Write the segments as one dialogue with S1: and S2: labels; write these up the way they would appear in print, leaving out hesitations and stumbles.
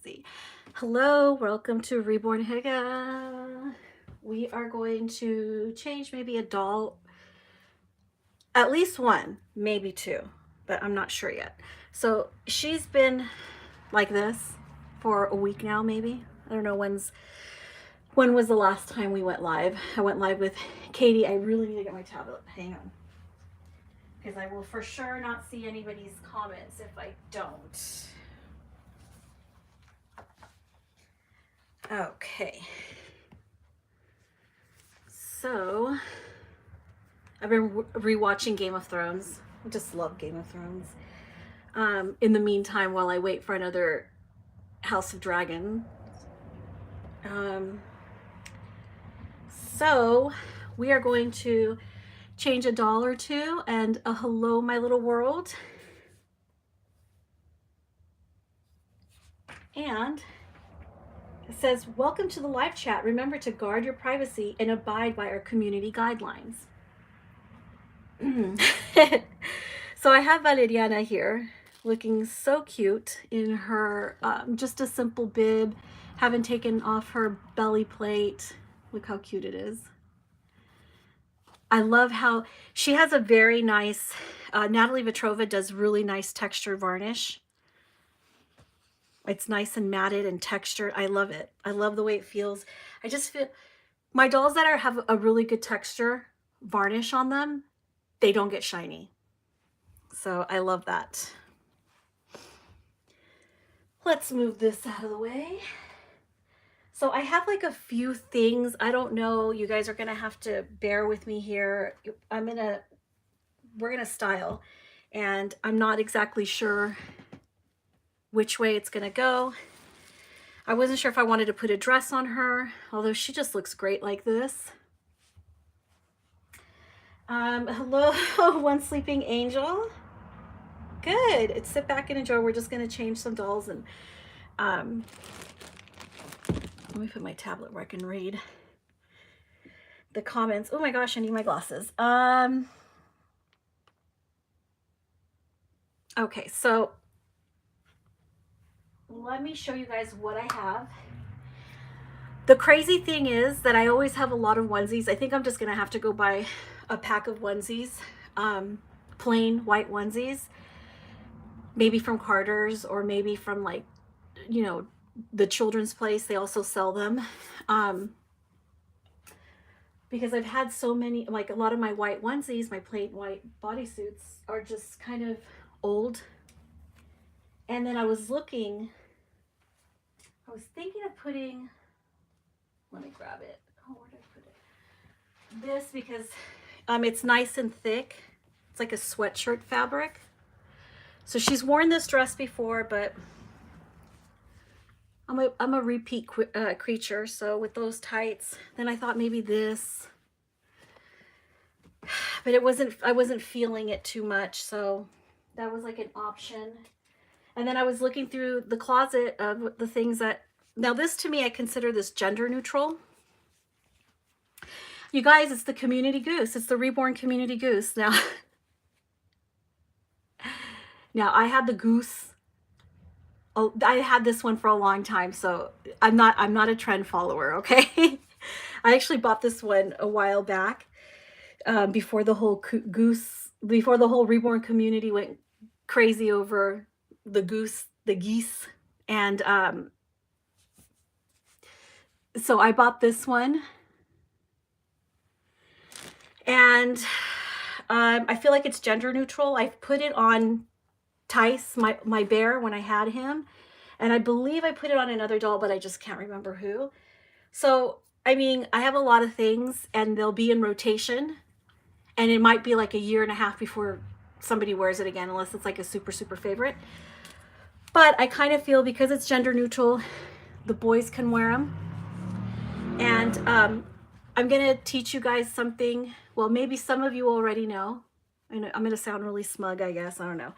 S1: see. Hello, welcome to Reborn Higa. We are going to change maybe a doll, at least one, maybe two, but I'm not sure yet. So she's been like this for a week now, maybe. I don't know when was the last time we went live. I went live with Katie. I really need to get my tablet. Hang on. Because I will for sure not see anybody's comments if I don't. Okay. So, I've been rewatching Game of Thrones. I just love Game of Thrones. In the meantime, while I wait for another House of Dragon. So, we are going to change a doll or two, and a hello, my little world. And it says, welcome to the live chat. Remember to guard your privacy and abide by our community guidelines. So I have Valeriana here looking so cute in her just a simple bib, haven't taken off her belly plate. Look how cute it is. I love how she has a very nice, Natalie Vetrova does really nice texture varnish. It's nice and matted and textured. I love it. I love the way it feels. I just feel my dolls that have a really good texture varnish on them, they don't get shiny. So I love that. Let's move this out of the way. So I have like a few things. I don't know. You guys are going to have to bear with me here. We're going to style, and I'm not exactly sure which way it's going to go. I wasn't sure if I wanted to put a dress on her, although she just looks great like this. Hello, One Sleeping Angel. Good. Sit back and enjoy. We're just going to change some dolls, and let me put my tablet where I can read the comments. Oh my gosh, I need my glasses. Okay, so let me show you guys what I have. The crazy thing is that I always have a lot of onesies. I think I'm just gonna have to go buy a pack of onesies, plain white onesies, maybe from Carter's or maybe from, like, you know, the children's place. They also sell them. Because I've had so many, like a lot of my white onesies, my plain white bodysuits are just kind of old. And then I was thinking of putting, let me grab it. Oh, where did I put it? This, because it's nice and thick. It's like a sweatshirt fabric. So she's worn this dress before, but I'm a repeat creature. So with those tights, then I thought maybe this, but I wasn't feeling it too much. So that was like an option. And then I was looking through the closet of the things that, now this to me, I consider this gender neutral. You guys, it's the community goose. It's the Reborn community goose. Now I had the goose. Oh, I had this one for a long time, so I'm not a trend follower, okay? I actually bought this one a while back, before the whole Reborn community went crazy over the geese, and so I bought this one, and I feel like it's gender neutral. I've put it on Tice, my bear, when I had him, and I believe I put it on another doll, but I just can't remember who. So I mean, I have a lot of things, and they'll be in rotation, and it might be like a year and a half before somebody wears it again, unless it's like a super favorite. But I kind of feel, because it's gender neutral, the boys can wear them. And I'm gonna teach you guys something. Well, maybe some of you already know. I'm gonna sound really smug, I guess, I don't know.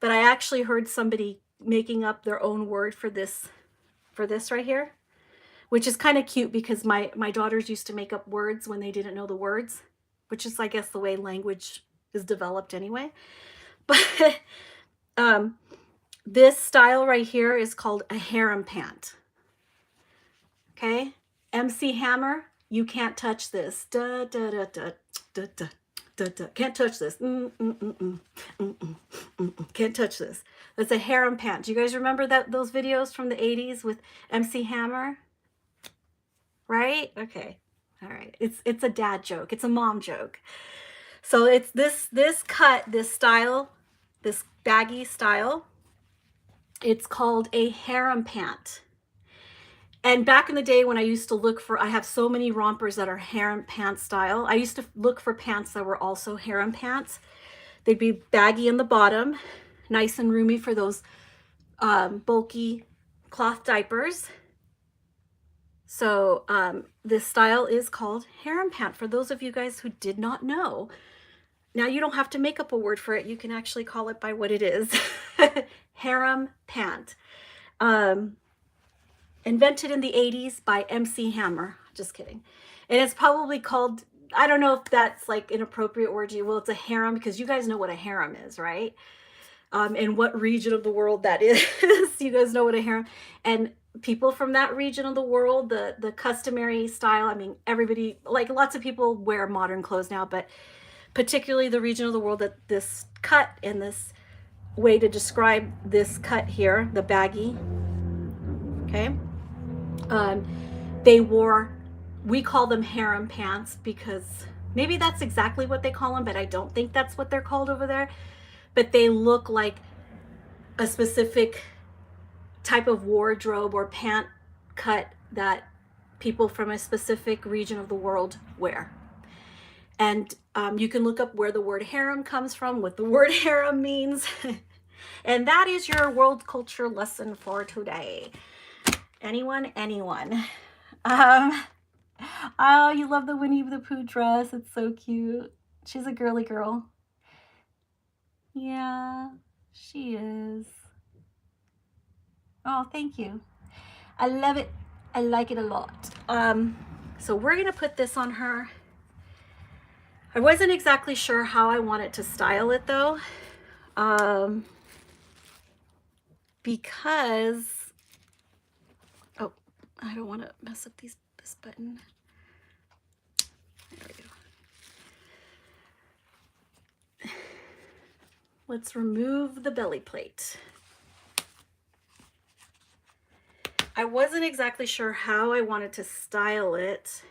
S1: But I actually heard somebody making up their own word for this right here, which is kind of cute, because my daughters used to make up words when they didn't know the words, which is, I guess, the way language is developed anyway. But This style right here is called a harem pant. Okay, MC Hammer, you can't touch this. Da, da, da, da, da, da, da, da. Can't touch this. Can't touch this. That's a harem pant. Do you guys remember those videos from the 80s with MC Hammer? Right? Okay. All right. It's a dad joke. It's a mom joke. So it's this cut, this style, this baggy style. It's called a harem pant. And back in the day when I used to look for, I have so many rompers that are harem pant style. I used to look for pants that were also harem pants. They'd be baggy in the bottom, nice and roomy for those bulky cloth diapers. So this style is called harem pant, for those of you guys who did not know. Now you don't have to make up a word for it. You can actually call it by what it is. Harem pant. Invented in the 80s by MC Hammer. Just kidding. And it's probably called, I don't know if that's like an appropriate word to you. Well, it's a harem because you guys know what a harem is, right? And what region of the world that is. You guys know what a harem, and people from that region of the world, the customary style. I mean, everybody, like lots of people wear modern clothes now, but particularly the region of the world that this cut and this way to describe this cut here, the baggy, okay? They wore, we call them harem pants because maybe that's exactly what they call them, but I don't think that's what they're called over there. But they look like a specific type of wardrobe or pant cut that people from a specific region of the world wear. And you can look up where the word harem comes from, what the word harem means. And that is your world culture lesson for today. Anyone? Oh, you love the Winnie the Pooh dress. It's so cute. She's a girly girl. Yeah, she is. Oh, thank you. I love it. I like it a lot. So we're gonna put this on her. I wasn't exactly sure how I wanted to style it though, because, oh, I don't want to mess up this button. There we go. Let's remove the belly plate. I wasn't exactly sure how I wanted to style it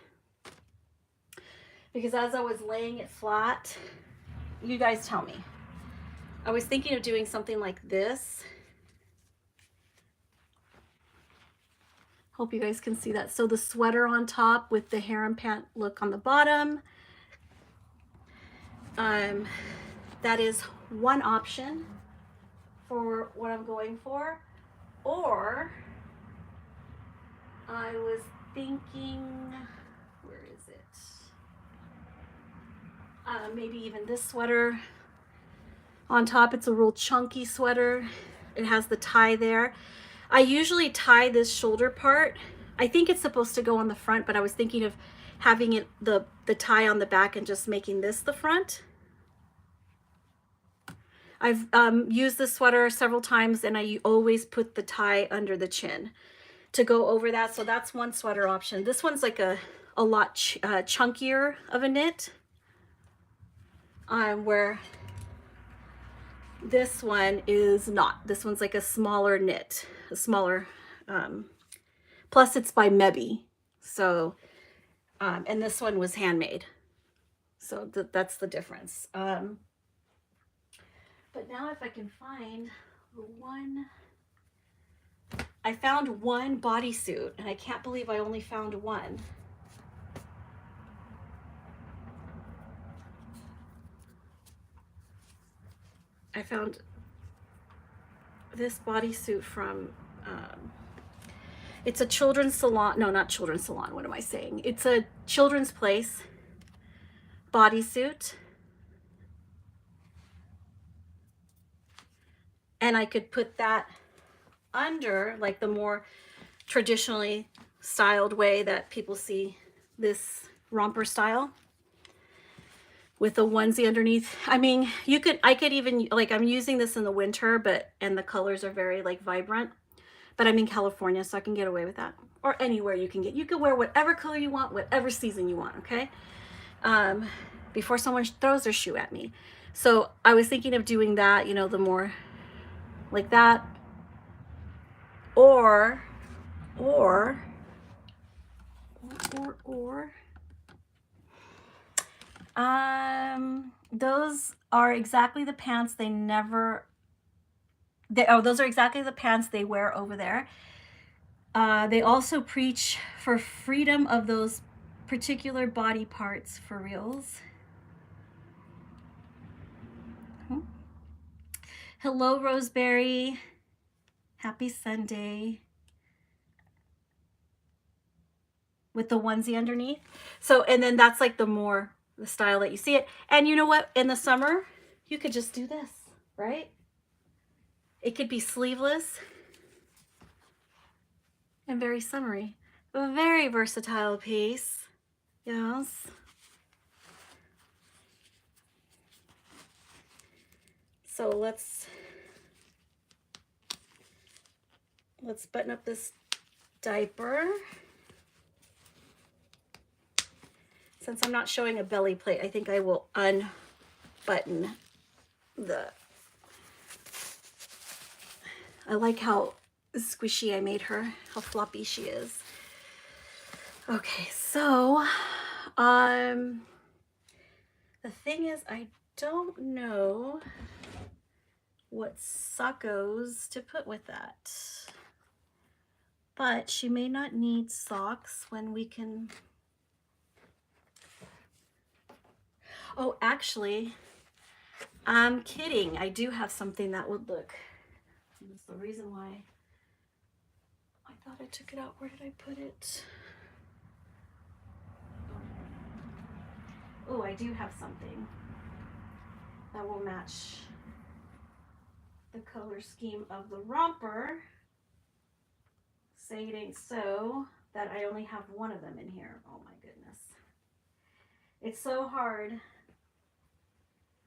S1: because as I was laying it flat, you guys tell me. I was thinking of doing something like this. Hope you guys can see that. So the sweater on top with the harem pant look on the bottom. That is one option for what I'm going for. Or I was thinking, where is it? Maybe even this sweater on top. It's a real chunky sweater. It has the tie there. I usually tie this shoulder part. I think it's supposed to go on the front, but I was thinking of having it the tie on the back and just making this the front. I've used this sweater several times and I always put the tie under the chin to go over that. So that's one sweater option. This one's like a lot chunkier of a knit, where this one is not. This one's like a smaller knit, a smaller, plus it's by Mebby. So, and this one was handmade. So that's the difference. But now if I can find the one, I found one bodysuit and I can't believe I only found one. I found this bodysuit from, it's a children's salon. No, not children's salon. What am I saying? It's a Children's Place bodysuit. And I could put that under, like the more traditionally styled way that people see this romper style. with a onesie underneath. I mean, I could even, like, I'm using this in the winter, and the colors are very like vibrant, but I'm in California, so I can get away with that. Or anywhere you can wear whatever color you want, whatever season you want, okay? Before someone throws their shoe at me. So I was thinking of doing that, you know, the more like that, or those are exactly the pants those are exactly the pants they wear over there. They also preach for freedom of those particular body parts for reals. Hello, Roseberry. Happy Sunday. With the onesie underneath. So, and then that's like the style that you see it. And you know what? In the summer, you could just do this, right? It could be sleeveless and very summery. A very versatile piece. Yes. So let's button up this diaper. Since I'm not showing a belly plate, I think I will unbutton I like how squishy I made her, how floppy she is. Okay, so the thing is, I don't know what sockos to put with that, but she may not need socks when we can. Oh, actually, I'm kidding. I do have something that would look. That's the reason why I thought I took it out. Where did I put it? Oh, I do have something that will match the color scheme of the romper. Say it ain't so that I only have one of them in here. Oh my goodness. It's so hard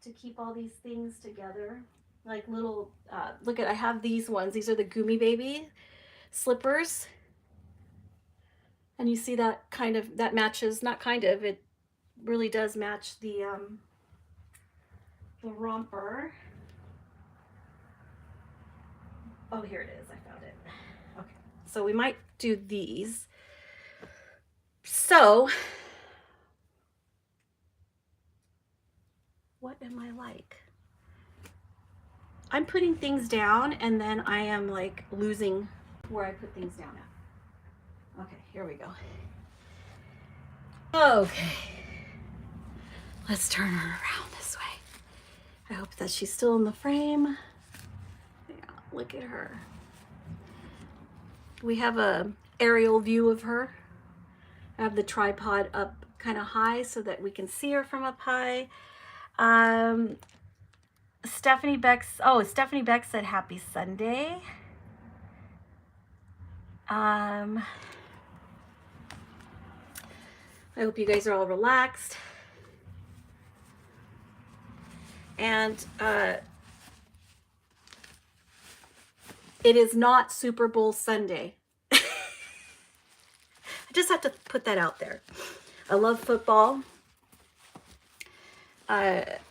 S1: to keep all these things together. Like little, look at, I have these ones. These are the Gumi Baby slippers. And you see that that matches, not kind of, it really does match the romper. Oh, here it is. I found it. Okay. So we might do these. So what am I like? I'm putting things down and then I am like losing where I put things down at. Okay, here we go. Okay. Let's turn her around this way. I hope that she's still in the frame. Yeah, look at her. We have a aerial view of her. I have the tripod up kind of high so that we can see her from up high. Stephanie Beck said happy Sunday. I hope you guys are all relaxed. And it is not Super Bowl Sunday. I just have to put that out there. I love football.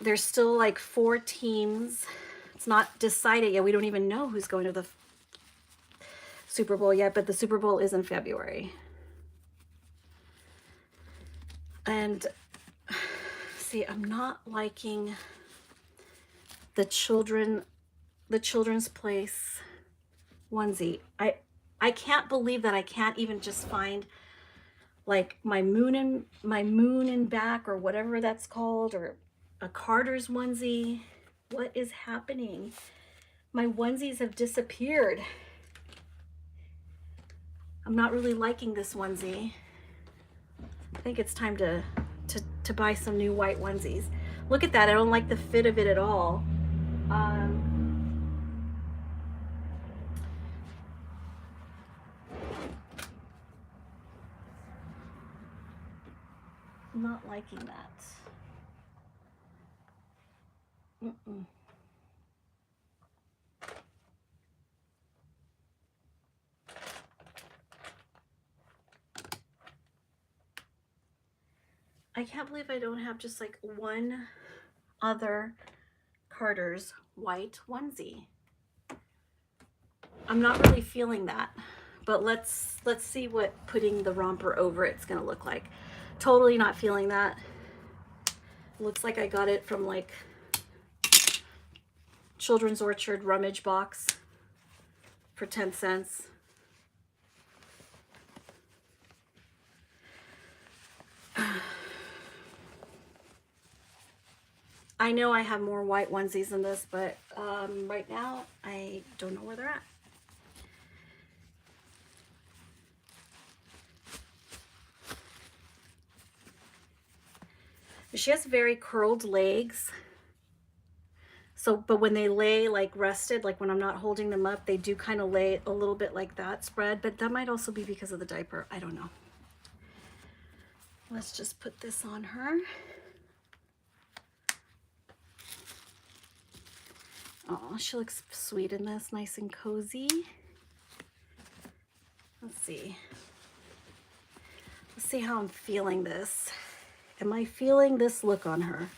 S1: There's still like 4 teams. It's not decided yet. We don't even know who's going to the Super Bowl yet, but the Super Bowl is in February. And see, I'm not liking the children's place onesie. I can't believe that I can't even just find like my moon and back or whatever that's called, or a Carter's onesie. What is happening? My onesies have disappeared. I'm not really liking this onesie. I think it's time to buy some new white onesies. Look at that. I don't like the fit of it at all. I'm not liking that. Mm-mm. I can't believe I don't have just like one other Carter's white onesie. I'm not really feeling that, but let's see what putting the romper over it's gonna look like. Totally not feeling that. Looks like I got it from like Children's Orchard rummage box for 10 cents. I know I have more white onesies than this, but right now I don't know where they're at. She has very curled legs. So, but when they lay like rested, like when I'm not holding them up, they do kind of lay a little bit like that spread, but that might also be because of the diaper. I don't know. Let's just put this on her. Oh, she looks sweet in this, nice and cozy. Let's see. Let's see how I'm feeling this. Am I feeling this look on her?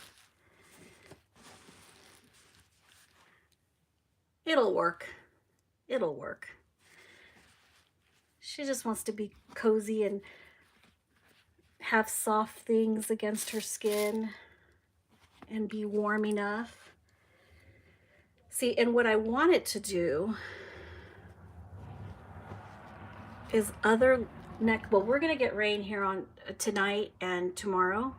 S1: It'll work. It'll work. She just wants to be cozy and have soft things against her skin and be warm enough. See, and what I want it to do is other neck, well, we're gonna get rain here on tonight and tomorrow.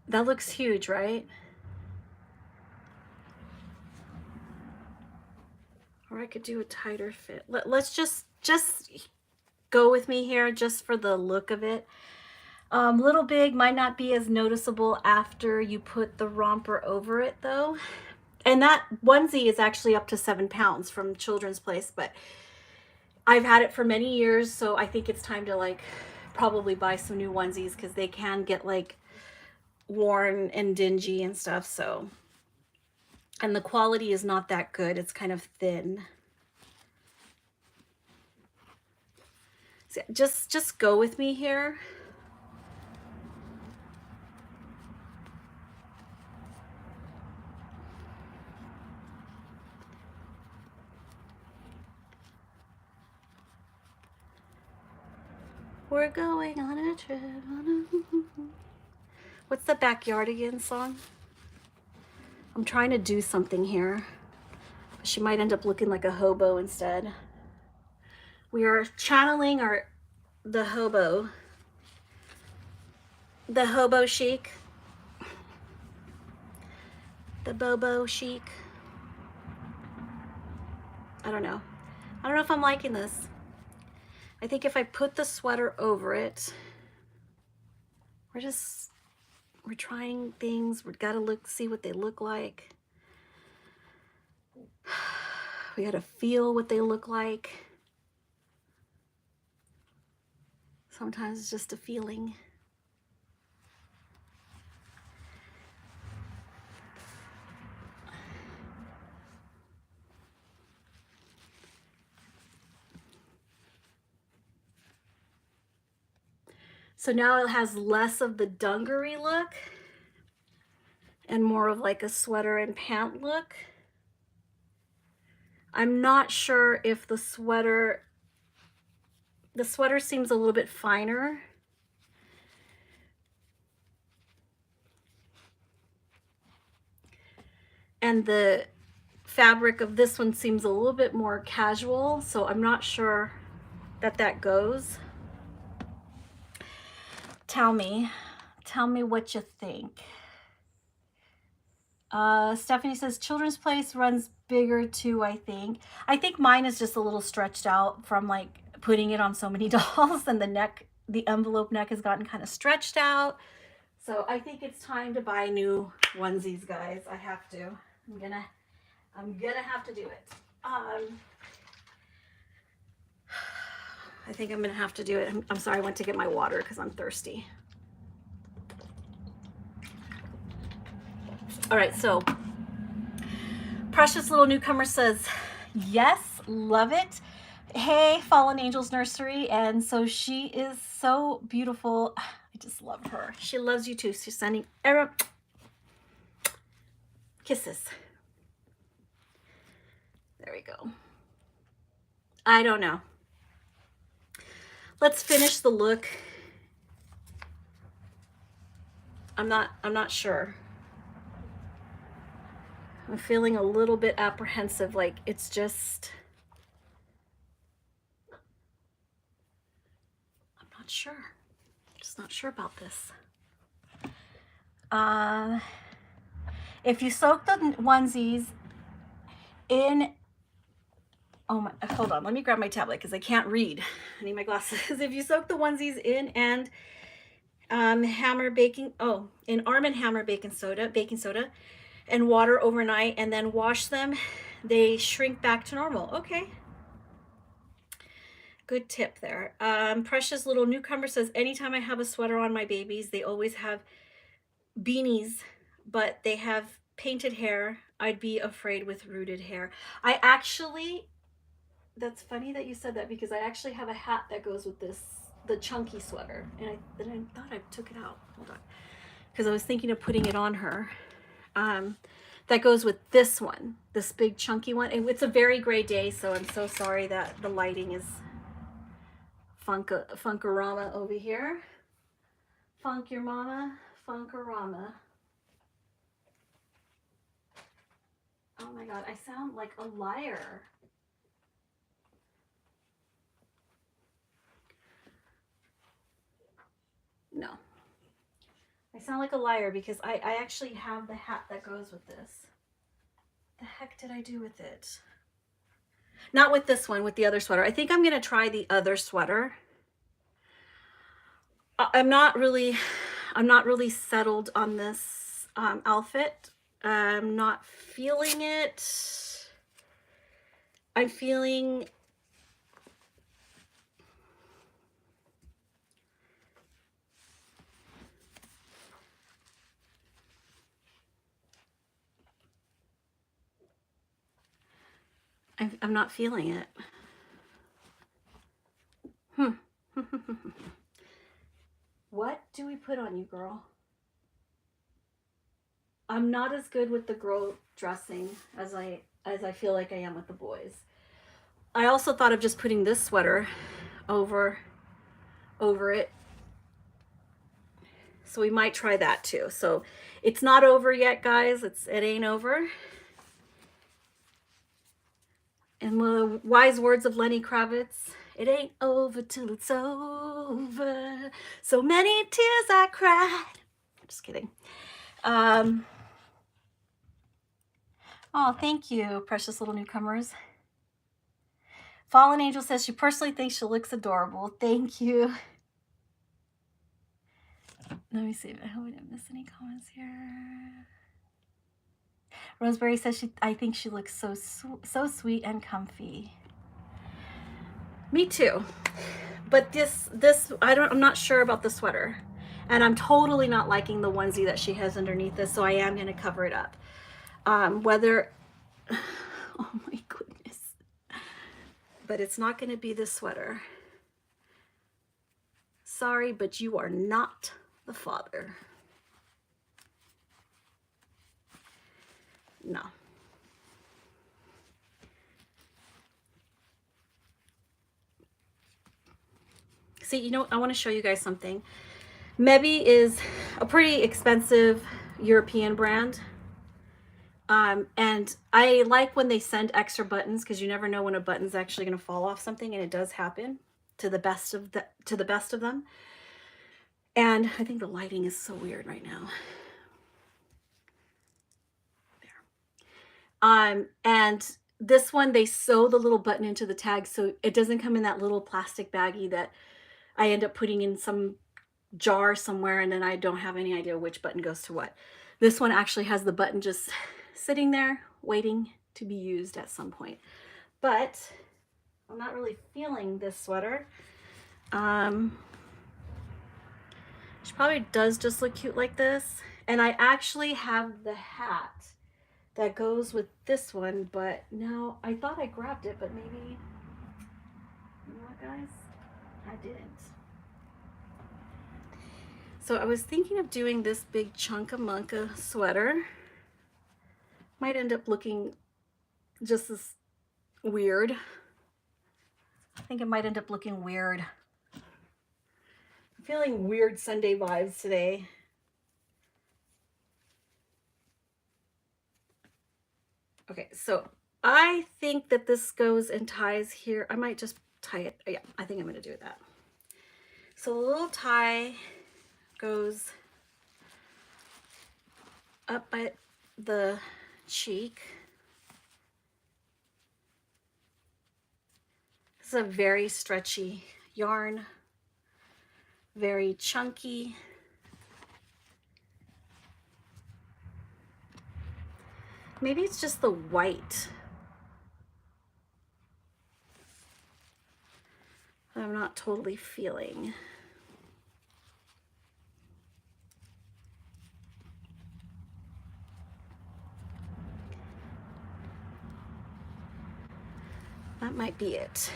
S1: That looks huge, right? Or I could do a tighter fit. Let's just go with me here just for the look of it. Little big might not be as noticeable after you put the romper over it though. And that onesie is actually up to 7 pounds from Children's Place, but I've had it for many years, so I think it's time to like probably buy some new onesies because they can get like worn and dingy and stuff. So, and the quality is not that good. It's kind of thin. So just go with me here. We're going on a trip. What's the Backyardigans song? I'm trying to do something here. She might end up looking like a hobo instead. We are channeling the hobo chic, the bobo chic. I don't know if I'm liking this. I think if I put the sweater over it, we're trying things. We've got to see what they look like. We got to feel what they look like. Sometimes it's just a feeling. So now it has less of the dungaree look and more of like a sweater and pant look. I'm not sure if the sweater seems a little bit finer. And the fabric of this one seems a little bit more casual, so I'm not sure that goes. Tell me what you think. Stephanie says Children's Place runs bigger too, I think. I think mine is just a little stretched out from like putting it on so many dolls, and the envelope neck has gotten kind of stretched out. So I think it's time to buy new onesies, guys. I have to. I'm gonna have to do it. I think I'm gonna have to do it. I'm sorry, I went to get my water because I'm thirsty. All right, so Precious Little Newcomer says, yes, love it. Hey, Fallen Angels Nursery. And so she is so beautiful. I just love her. She loves you too. She's sending Era kisses. There we go. I don't know. Let's finish the look. I'm not sure. I'm feeling a little bit apprehensive, like it's just, I'm not sure. Just not sure about this. If you soak the onesies in, oh my, hold on, let me grab my tablet because I can't read. I need my glasses. If you soak the onesies in and hammer baking, in Arm & Hammer baking soda and water overnight and then wash them, they shrink back to normal. Okay. Good tip there. Precious Little Newcomer says, anytime I have a sweater on my babies, they always have beanies, but they have painted hair. I'd be afraid with rooted hair. I actually, that's funny that you said that because I actually have a hat that goes with this, the chunky sweater. And I thought I took it out. Hold on. Because I was thinking of putting it on her. That goes with this one, this big chunky one. And it's a very gray day, so I'm so sorry that the lighting is Funkorama over here. Funk your mama, Funkorama. Oh my God, I sound like a liar. No. I sound like a liar because I actually have the hat that goes with this. The heck did I do with it? Not with this one, with the other sweater. I think I'm gonna try the other sweater. I'm not really settled on this outfit. I'm not feeling it. I'm feeling I'm not feeling it. What do we put on you, girl? I'm not as good with the girl dressing as I feel like I am with the boys. I also thought of just putting this sweater over it. So we might try that too. So it's not over yet, guys. It ain't over. And the wise words of Lenny Kravitz, it ain't over till it's over. So many tears I cried. Just kidding. Oh, thank you, Precious Little Newcomers. Fallen Angel says she personally thinks she looks adorable. Thank you. Let me see. I hope I didn't miss any comments here. Roseberry says I think she looks so sweet and comfy. Me too. But this I'm not sure about the sweater. And I'm totally not liking the onesie that she has underneath this, so I am going to cover it up. Whether oh my goodness. But it's not going to be this sweater. Sorry, but you are not the father. No. See, you know, I want to show you guys something. Mebi is a pretty expensive European brand. And I like when they send extra buttons because you never know when a button's actually going to fall off something, and it does happen to the best of them. And I think the lighting is so weird right now. There. And this one, they sew the little button into the tag so it doesn't come in that little plastic baggie that I end up putting in some jar somewhere, and then I don't have any idea which button goes to what. This one actually has the button just sitting there waiting to be used at some point. But I'm not really feeling this sweater. She probably does just look cute like this. And I actually have the hat that goes with this one, but now I thought I grabbed it, but maybe, you know what, guys? I didn't. So I was thinking of doing this big chunka-munka sweater. Might end up looking just as weird. I think it might end up looking weird. I'm feeling weird Sunday vibes today. Okay, so I think that this goes and ties here. I might just tie it. Yeah, I think I'm going to do that. So the little tie goes up by the cheek. This is a very stretchy yarn, very chunky. Maybe it's just the white. I'm not totally feeling. That might be it.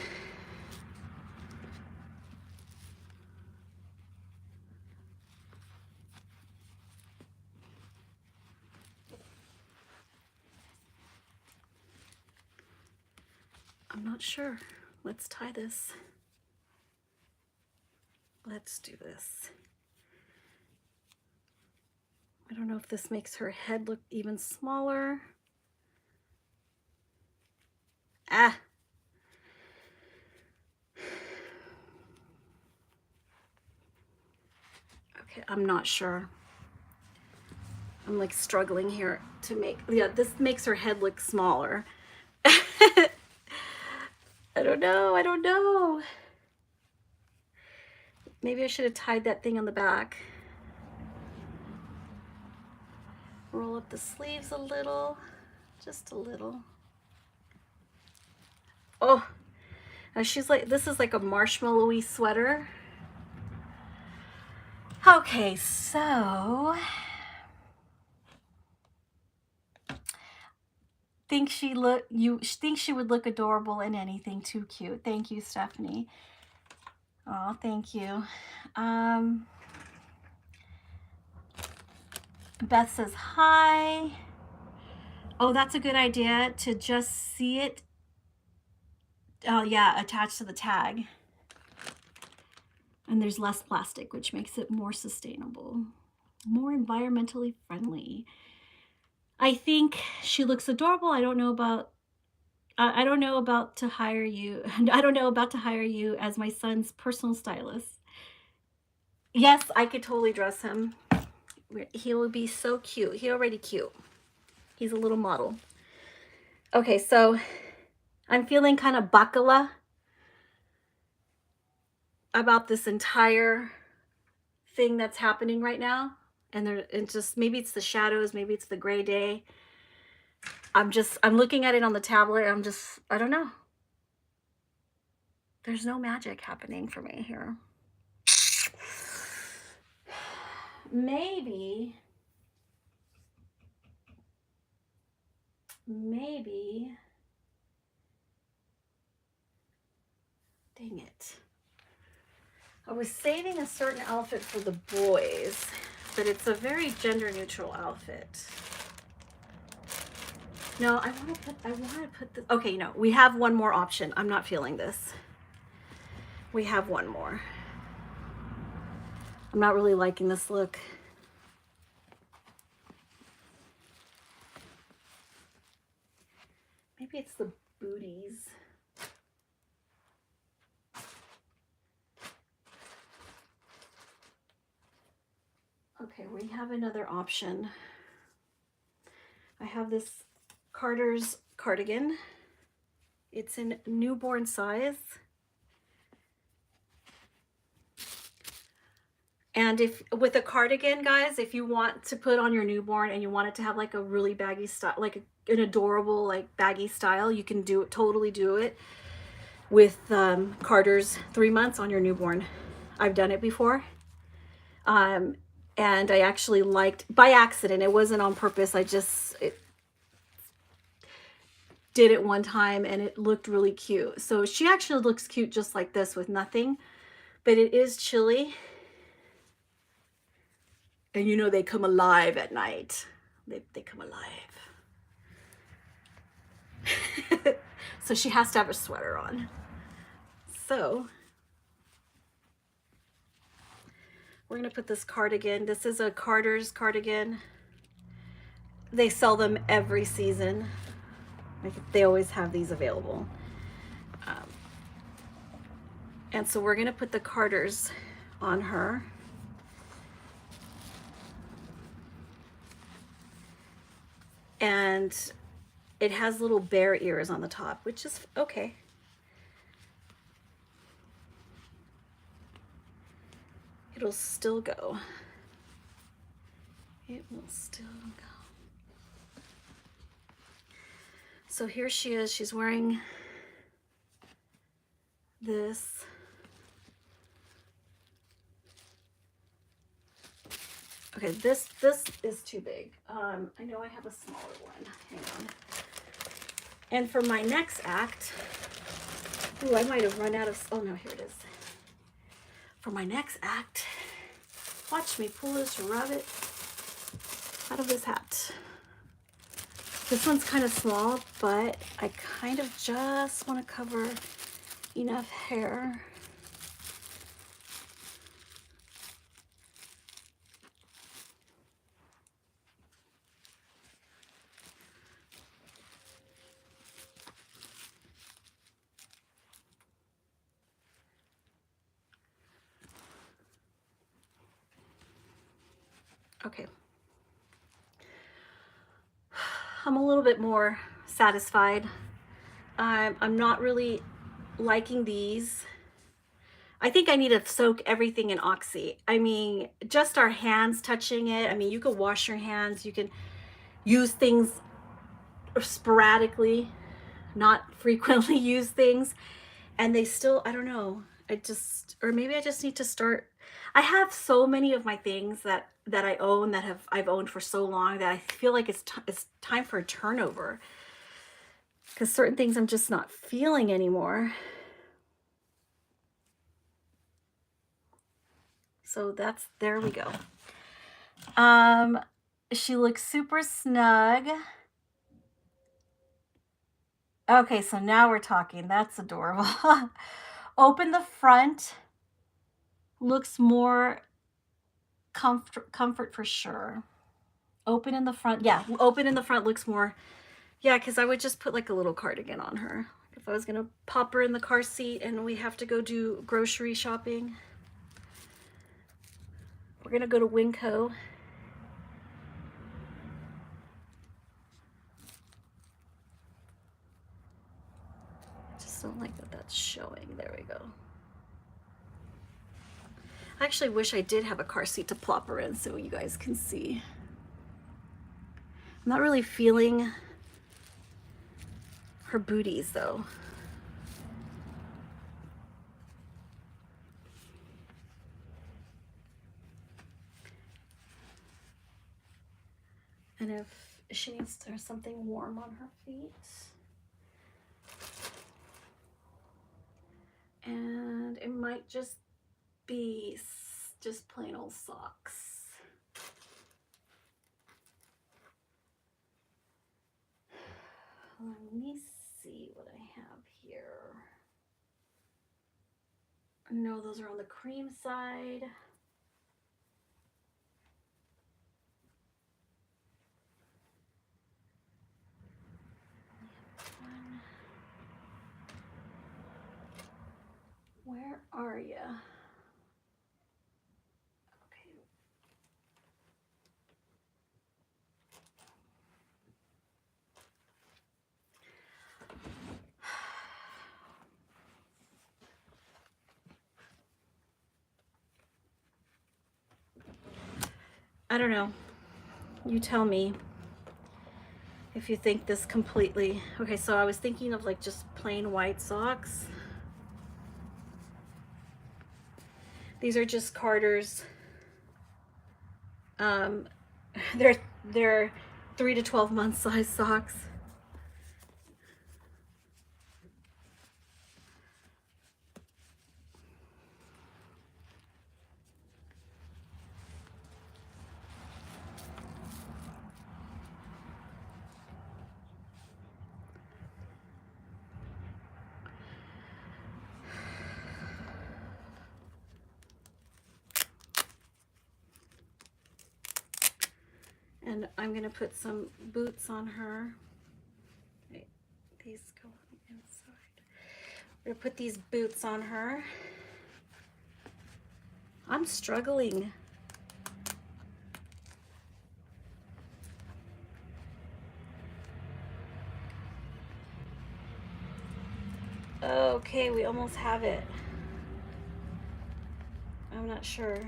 S1: I'm not sure. Let's tie this. Let's do this. I don't know if this makes her head look even smaller. Ah. Okay, I'm not sure. I'm like struggling here to make, yeah, this makes her head look smaller. I don't know. Maybe I should have tied that thing on the back. Roll up the sleeves a little, just a little. Oh, now she's like, this is like a marshmallowy sweater. Okay, so think she would look adorable in anything. Too cute. Thank you, Stephanie. Oh, thank you. Beth says hi. Oh, that's a good idea to just see it. Oh yeah, attached to the tag. And there's less plastic, which makes it more sustainable, more environmentally friendly. I think she looks adorable. I don't know about to hire you. I don't know about to hire you as my son's personal stylist. Yes, I could totally dress him. He will be so cute. He's already cute. He's a little model. Okay, so I'm feeling kind of bakala about this entire thing that's happening right now. And just, maybe it's the shadows, maybe it's the gray day. I'm looking at it on the tablet. I don't know. There's no magic happening for me here. Maybe dang it. I was saving a certain outfit for the boys, but it's a very gender neutral outfit. No, I want to put this. Okay, no, we have one more option. I'm not feeling this. We have one more. I'm not really liking this look. Maybe it's the booties. Okay, we have another option. I have this Carter's cardigan. It's in newborn size. And if with a cardigan, guys, if you want to put on your newborn and you want it to have like a really baggy style, like an adorable like baggy style, you can totally do it with Carter's 3 months on your newborn. I've done it before. And I actually liked, by accident, it wasn't on purpose, I just did it one time and it looked really cute. So she actually looks cute just like this with nothing, but it is chilly. And you know they come alive at night. They come alive. So she has to have a sweater on. So we're gonna put this cardigan. This is a Carter's cardigan. They sell them every season. Like, they always have these available. And so we're gonna put the Carters on her. And it has little bear ears on the top, which is okay. It'll still go. It will still go. So here she is. She's wearing this. Okay, this is too big. I know I have a smaller one. Hang on. And for my next act, ooh, I might have run out of, oh no, here it is. For my next act, watch me pull this rabbit out of his hat. This one's kind of small, but I kind of just want to cover enough hair. Okay. I'm a little bit more satisfied. I'm not really liking these. I think I need to soak everything in Oxy. I mean, just our hands touching it. I mean, you could wash your hands. You can use things sporadically, not frequently use things. And they still, I don't know. Or maybe I just need to start. I have so many of my things that I own that I've owned for so long that I feel like it's time for a turnover, because certain things I'm just not feeling anymore. So there we go. She looks super snug. Okay, so now we're talking. That's adorable. Open the front. Looks more comfort for sure. Open in the front. Yeah, open in the front looks more. Yeah, because I would just put like a little cardigan on her if I was going to pop her in the car seat and we have to go do grocery shopping. We're going to go to Winco. I just don't like that that's showing. There we go. I actually wish I did have a car seat to plop her in so you guys can see. I'm not really feeling her booties though. And if she needs something warm on her feet. And it might just be just plain old socks. Let me see what I have here. No, those are on the cream side. Where are you? Okay. I don't know. You tell me if you think this completely. Okay, so I was thinking of like just plain white socks. These are just Carter's Um, they're 3 to 12 month size socks. And I'm gonna put some boots on her. Wait, these go on the inside. I'm gonna put these boots on her. I'm struggling. Okay, we almost have it. I'm not sure.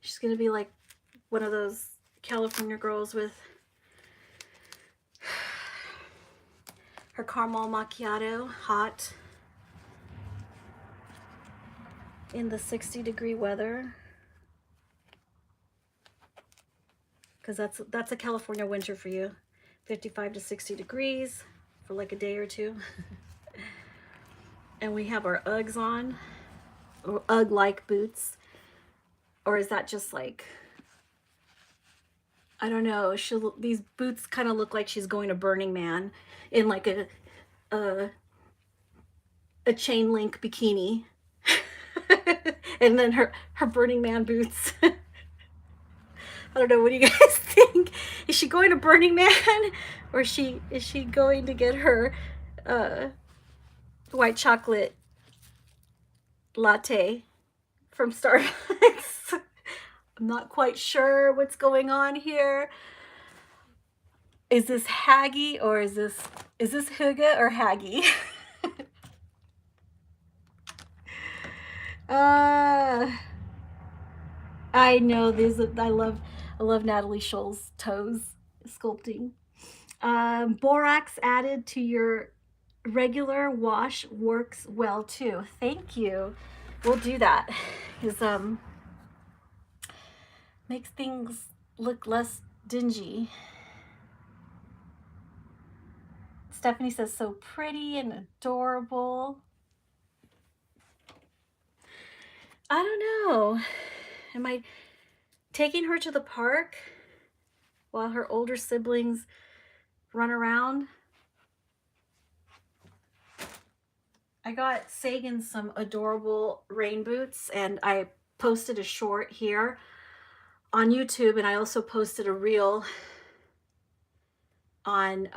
S1: She's gonna be like one of those California girls with her caramel macchiato, hot in the 60-degree weather. Because that's a California winter for you. 55 to 60 degrees for like a day or two. And we have our Uggs on, or Ugg-like boots. Or is that just like, I don't know. These boots kind of look like she's going to Burning Man in like a chain link bikini. And then her Burning Man boots. I don't know. What do you guys think? Is she going to Burning Man, or is she going to get her white chocolate latte from Starbucks? I'm not quite sure what's going on here. Is this Haggy, or is this Hygge or Haggy? I know this. I love Natalie Scholl's toes sculpting. Borax added to your regular wash works well too. Thank you. We'll do that. Because makes things look less dingy. Stephanie says so pretty and adorable. I don't know. Am I taking her to the park while her older siblings run around? I got Sagan some adorable rain boots, and I posted a short here on YouTube, and I also posted a reel on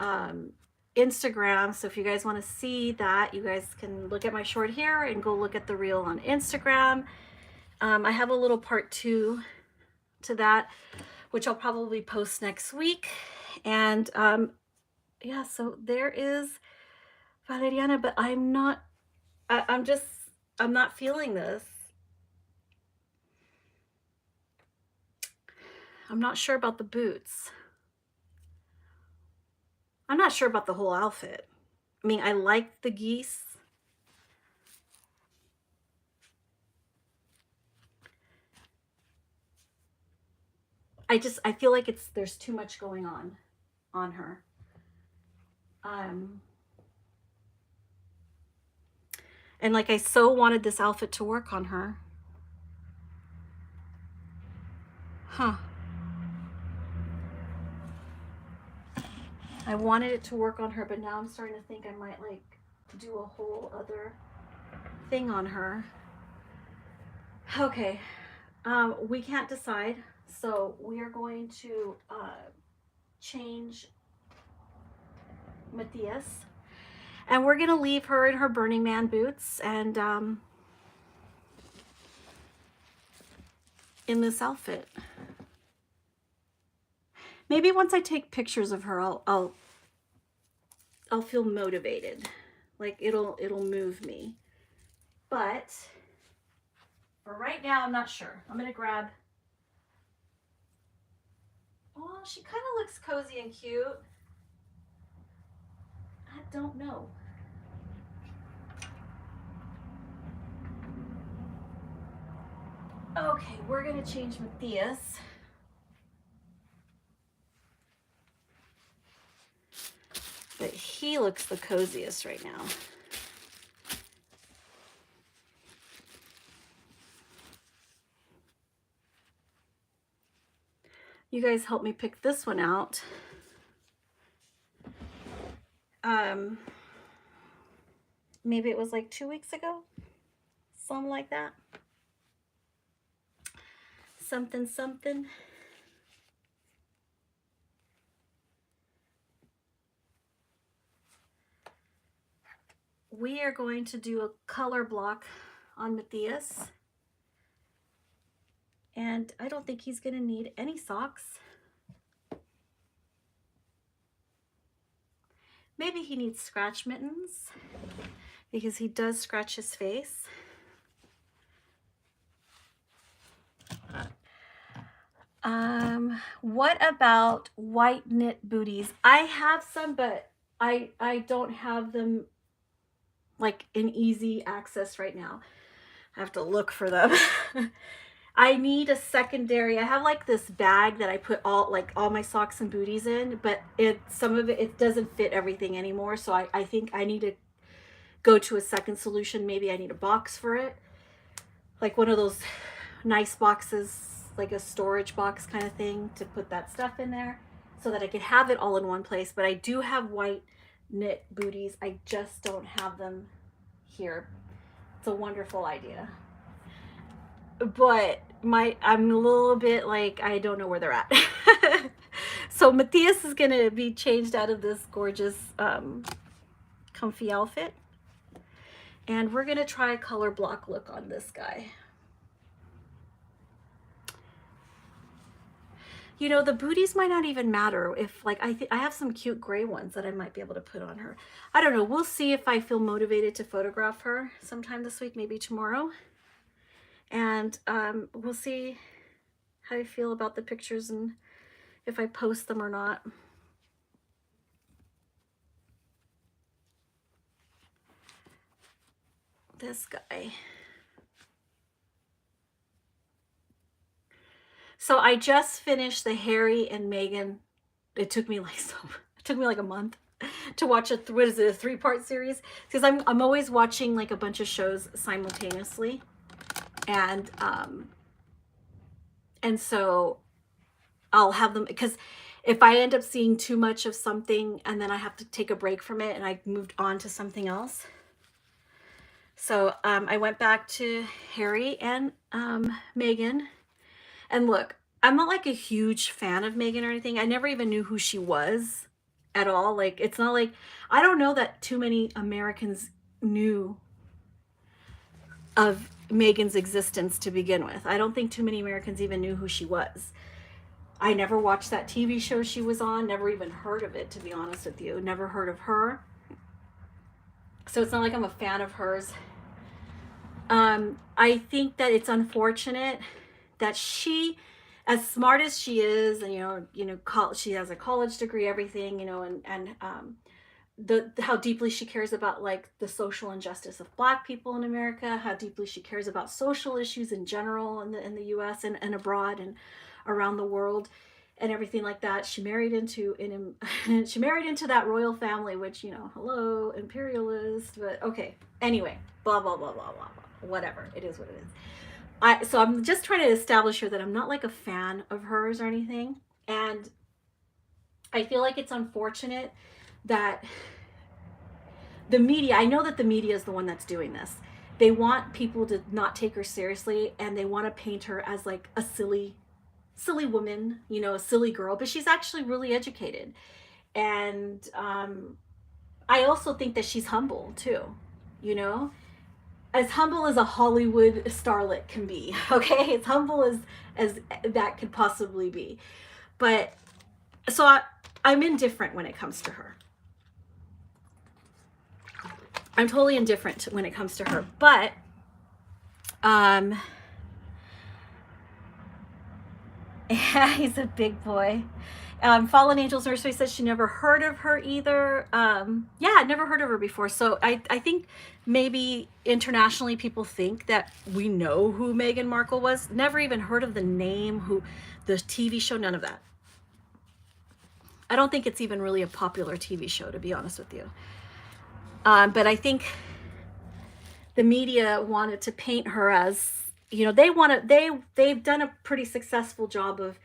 S1: Instagram. So if you guys want to see that, you guys can look at my short here and go look at the reel on Instagram. I have a little part 2 to that, which I'll probably post next week. And yeah, so there is Valeriana, but I'm not feeling this. I'm not sure about the boots. I'm not sure about the whole outfit. I mean, I like the geese. I feel like there's too much going on her. And like, I so wanted this outfit to work on her. Huh. I wanted it to work on her, but now I'm starting to think I might like do a whole other thing on her. Okay. We can't decide, so we are going to change Matthias, and we're gonna leave her in her Burning Man boots and in this outfit. Maybe once I take pictures of her, I'll feel motivated, like it'll move me. But for right now, I'm not sure. I'm gonna grab. Oh, she kind of looks cozy and cute. I don't know. Okay, we're gonna change Matthias. But he looks the coziest right now. You guys helped me pick this one out. Maybe it was like 2 weeks ago, something like that. Something, something. We are going to do a color block on Matthias. And I don't think he's going to need any socks. Maybe he needs scratch mittens because he does scratch his face. What about white knit booties? I have some, but I don't have them like in easy access right now. I have to look for them. I need a secondary. I have like this bag that I put all my socks and booties in, but some of it doesn't fit everything anymore. So I think I need to go to a second solution. Maybe I need a box for it, like one of those nice boxes, like a storage box kind of thing, to put that stuff in there so that I could have it all in one place. But I do have white knit booties. I just don't have them here. It's a wonderful idea. But I'm a little bit like, I don't know where they're at. So Matthias is gonna be changed out of this gorgeous comfy outfit. And we're gonna try a color block look on this guy. You know, the booties might not even matter if, like, I have some cute gray ones that I might be able to put on her. I don't know. We'll see if I feel motivated to photograph her sometime this week, maybe tomorrow. And we'll see how I feel about the pictures and if I post them or not. This guy. So I just finished the Harry and Meghan. It took me like a month to watch a 3-part series, because I'm always watching like a bunch of shows simultaneously, and so I'll have them, because if I end up seeing too much of something and then I have to take a break from it and I moved on to something else. So I went back to Harry and Meghan. And look, I'm not like a huge fan of Meghan or anything. I never even knew who she was at all. Like, it's not like, I don't know that too many Americans knew of Meghan's existence to begin with. I don't think too many Americans even knew who she was. I never watched that TV show she was on, never even heard of it, to be honest with you. Never heard of her. So it's not like I'm a fan of hers. I think that it's unfortunate that she, as smart as she is, and she has a college degree, everything, and how deeply she cares about like the social injustice of Black people in America, how deeply she cares about social issues in general in the U.S. and abroad and around the world, and everything like that. She married into that royal family, which, hello, imperialist, but okay. Anyway, blah blah blah blah blah blah. Whatever, it is what it is. So I'm just trying to establish here that I'm not like a fan of hers or anything. And I feel like it's unfortunate that the media, I know that the media is the one that's doing this. They want people to not take her seriously, and they want to paint her as like a silly woman, a silly girl, but she's actually really educated. And I also think that she's humble too, as humble as a Hollywood starlet can be, okay? As humble as that could possibly be. But so I'm indifferent when it comes to her. I'm totally indifferent when it comes to her. But he's a big boy. Fallen Angels Nursery says she never heard of her either. Yeah, I'd never heard of her before. So I think maybe internationally people think that we know who Meghan Markle was. Never even heard of the name, who the TV show, none of that. I don't think it's even really a popular TV show, to be honest with you. But I think the media wanted to paint her as, you know, they've done a pretty successful job of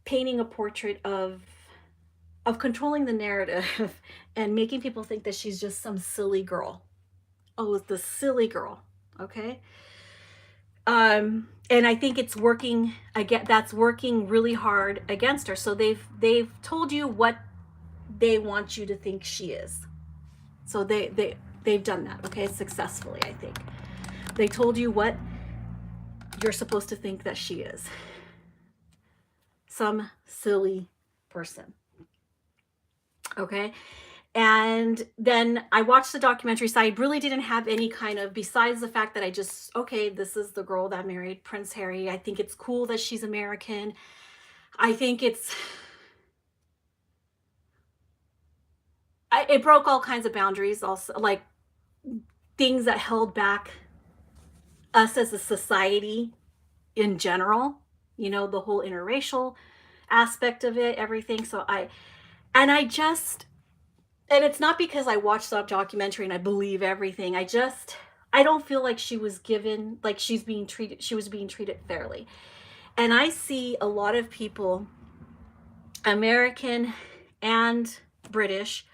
S1: painting a portrait of controlling the narrative and making people think that she's just some silly girl. Oh, it's the silly girl. Okay. And I think it's working again. That's working really hard against her. So they've told you what they want you to think she is. So they've done that. Okay, successfully. I think they told you what you're supposed to think that she is. Some silly person. Okay. And then I watched the documentary, so I really didn't have any kind of, besides the fact that I just, okay, this is the girl that married Prince Harry. I think it's cool that she's American. I think it broke all kinds of boundaries, also, like things that held back us as a society in general, you know, the whole interracial aspect of it, everything. So and it's not because I watched that documentary and I believe everything. I don't feel like she was given, like she was being treated fairly. And I see a lot of people, American and British,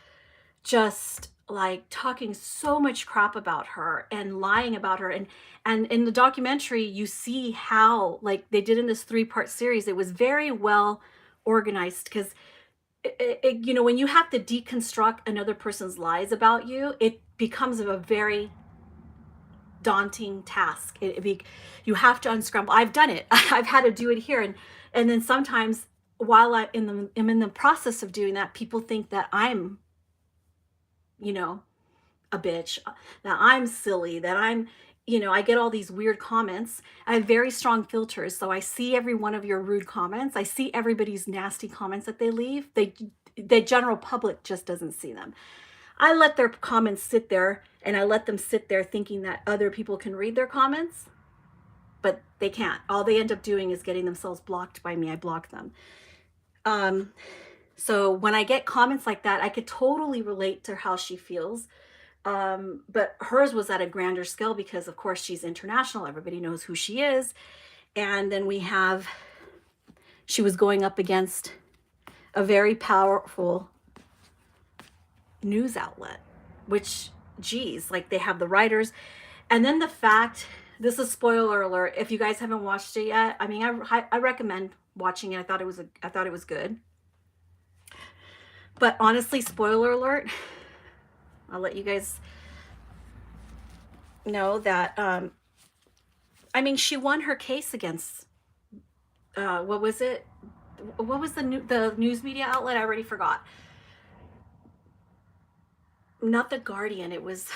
S1: just like talking so much crap about her and lying about her. And in the documentary, you see how, like they did in this 3-part series, it was very well organized, because you know, when you have to deconstruct another person's lies about you, it becomes a very daunting task. You have to unscramble. I've done it. I've had to do it here, and then sometimes while I'm in the process of doing that, people think that I'm, you know, a bitch, that I'm silly, that I'm, you know, I get all these weird comments. I have very strong filters, so I see every one of your rude comments. I see everybody's nasty comments that they leave. The general public just doesn't see them. I let their comments sit there, and I let them sit there thinking that other people can read their comments, but they can't. All they end up doing is getting themselves blocked by me. I block them. So when I get comments like that, I could totally relate to how she feels. But hers was at a grander scale because, of course, she's international. Everybody knows who she is. And then she was going up against a very powerful news outlet, which, geez, like they have the writers. And then the fact, this is spoiler alert, if you guys haven't watched it yet, I mean, I recommend watching it. I thought it was good. But honestly, spoiler alert, I'll let you guys know that, I mean, she won her case against, what was it? What was the news media outlet? I already forgot. Not the Guardian. It was,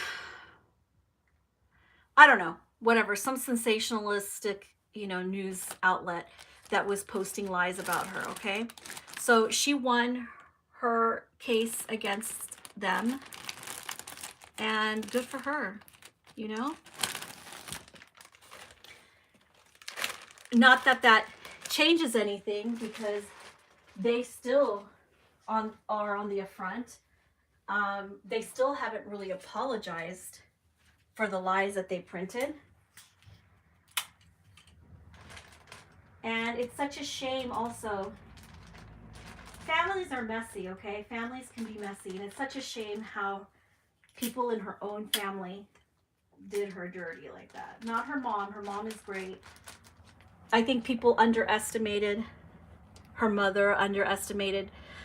S1: I don't know, whatever, some sensationalistic, you know, news outlet that was posting lies about her. Okay. So she won her case against them, and good for her, you know. Not that that changes anything, because they still are on the affront. They still haven't really apologized for the lies that they printed. And it's such a shame also. Families are messy, okay? Families can be messy. And it's such a shame how people in her own family did her dirty like that. Not her mom. Her mom is great. I think people underestimated her mother,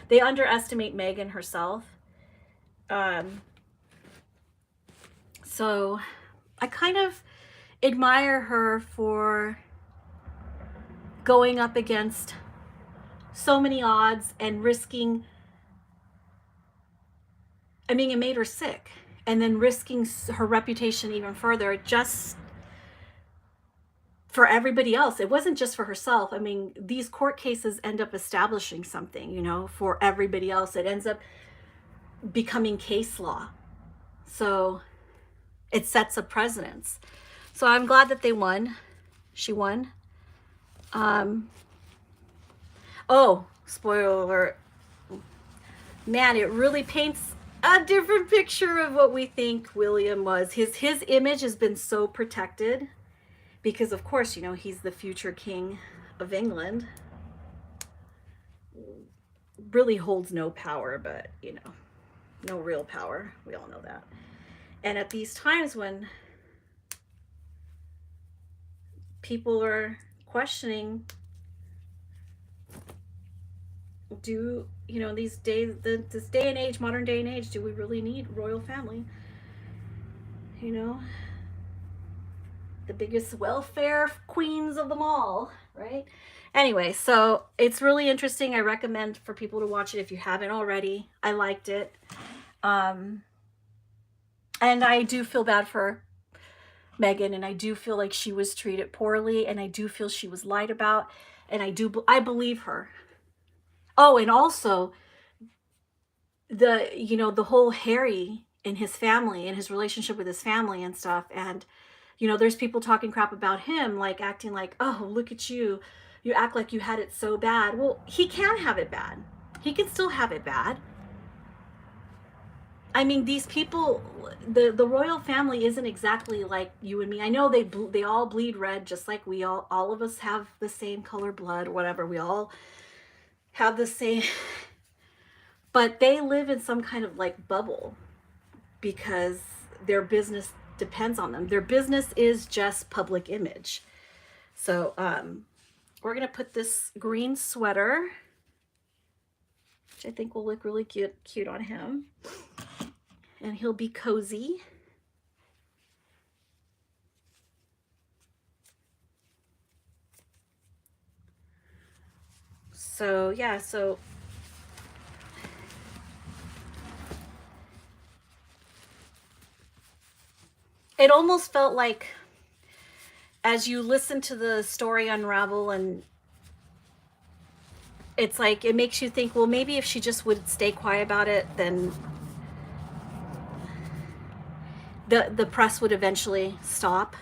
S1: they underestimate Meghan herself. So I kind of admire her for going up against so many odds and risking, I mean, it made her sick, and then risking her reputation even further just for everybody else. It wasn't just for herself. I mean, these court cases end up establishing something, you know, for everybody else. It ends up becoming case law. So it sets a precedence. So I'm glad that they won. She won. Oh, spoiler alert. Man, it really paints a different picture of what we think William was. His image has been so protected because, of course, you know, he's the future king of England. Really holds no power, but, you know, no real power. We all know that. And at these times when people are questioning, do, you know, these days, this day and age, modern day and age, do we really need royal family? You know, the biggest welfare queens of them all, right? Anyway, so it's really interesting. I recommend for people to watch it if you haven't already. I liked it. And I do feel bad for Meghan, and I do feel like she was treated poorly, and I do feel she was lied about, and I believe her. Oh, and also the, you know, the whole Harry and his family and his relationship with his family and stuff. And, you know, there's people talking crap about him, like acting like, oh, look at you. You act like you had it so bad. Well, he can have it bad. He can still have it bad. I mean, these people, the royal family isn't exactly like you and me. I know they all bleed red, just like we all of us have the same color blood, whatever. We all have the same, but they live in some kind of like bubble because their business depends on them. Their business is just public image. So we're gonna put this green sweater, which I think will look really cute on him, and he'll be cozy. So yeah, so it almost felt like, as you listen to the story unravel, and it's like it makes you think, well, maybe if she just would stay quiet about it, then the press would eventually stop.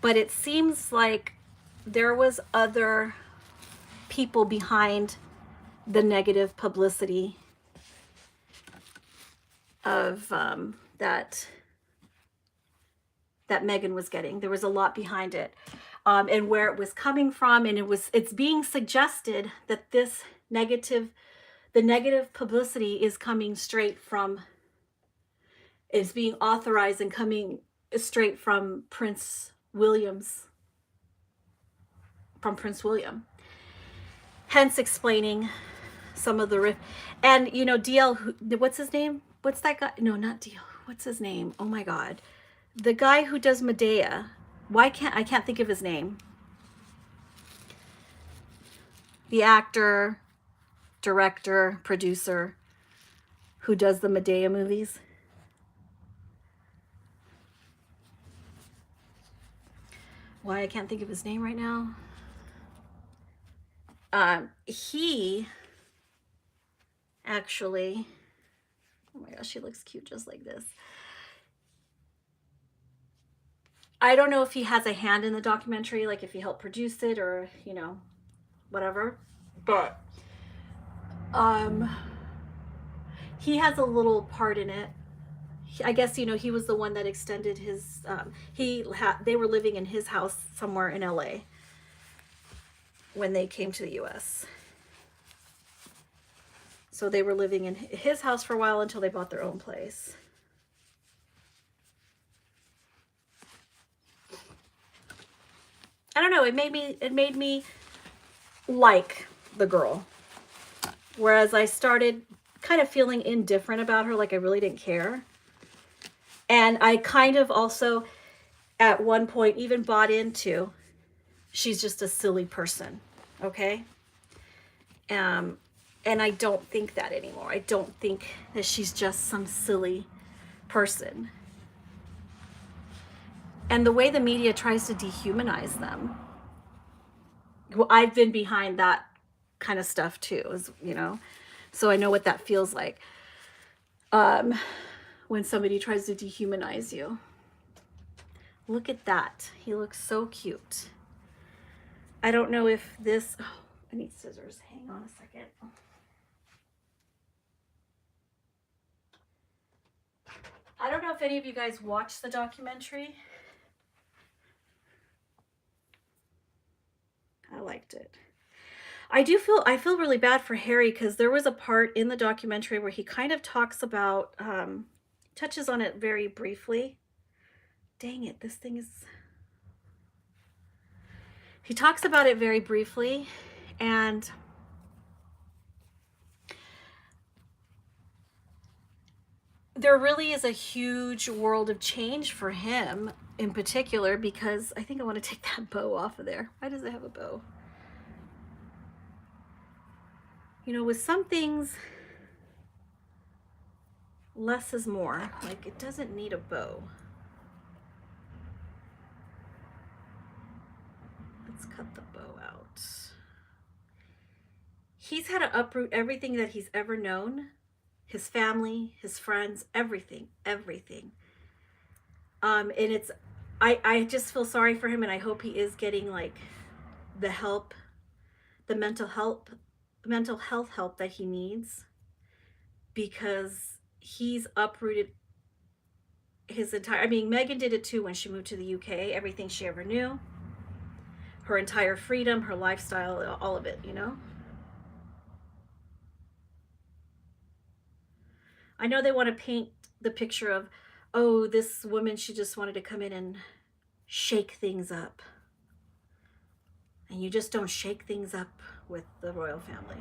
S1: But it seems like there was other people behind the negative publicity of that Meghan was getting. There was a lot behind it, and where it was coming from, and it's being suggested that the negative publicity is coming straight from, is being authorized and coming straight from Prince William. Hence explaining some of the riff. And, you know, DL, what's his name? What's that guy? No, not DL. What's his name? Oh my God. The guy who does Medea. I can't think of his name. The actor, director, producer who does the Medea movies. Why I can't think of his name right now. He actually, oh my gosh, she looks cute just like this. I don't know if he has a hand in the documentary, like if he helped produce it or, you know, whatever, but he has a little part in it. I guess, you know, he was the one that extended his, they were living in his house somewhere in LA when they came to the US. So they were living in his house for a while until they bought their own place. I don't know, it made me like the girl. Whereas I started kind of feeling indifferent about her, like I really didn't care. And I kind of also, at one point, even bought into, she's just a silly person, okay? And I don't think that anymore. I don't think that she's just some silly person. And the way the media tries to dehumanize them. Well, I've been behind that kind of stuff too, so I know what that feels like, um, when somebody tries to dehumanize you. Look at that. He looks so cute. I don't know if this, oh, I need scissors. Hang on a second. I don't know if any of you guys watched the documentary. I liked it. I feel really bad for Harry, because there was a part in the documentary where he kind of talks about, touches on it very briefly. Dang it, this thing is. He talks about it very briefly, and there really is a huge world of change for him in particular, because I think I want to take that bow off of there. Why does it have a bow? With some things, less is more. Like, it doesn't need a bow. Let's cut the bow out. He's had to uproot everything that he's ever known, his family, his friends, everything. And I just feel sorry for him, and I hope he is getting like the help, the mental health help that he needs, because he's uprooted his entire, I mean, Megan did it too when she moved to the UK, everything she ever knew, her entire freedom, her lifestyle, all of it. I know they want to paint the picture of, oh, this woman, she just wanted to come in and shake things up. And you just don't shake things up with the royal family.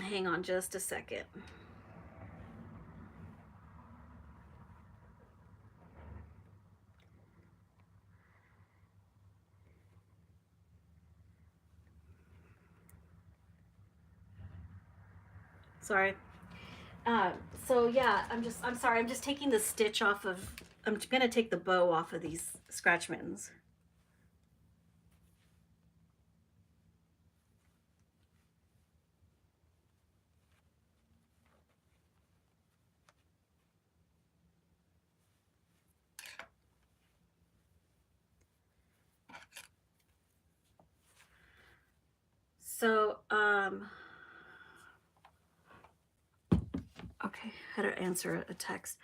S1: Hang on just a second. Sorry. So yeah, I'm sorry, I'm just taking the stitch off of, I'm gonna take the bow off of these scratch mittens. So, okay, how to answer a text.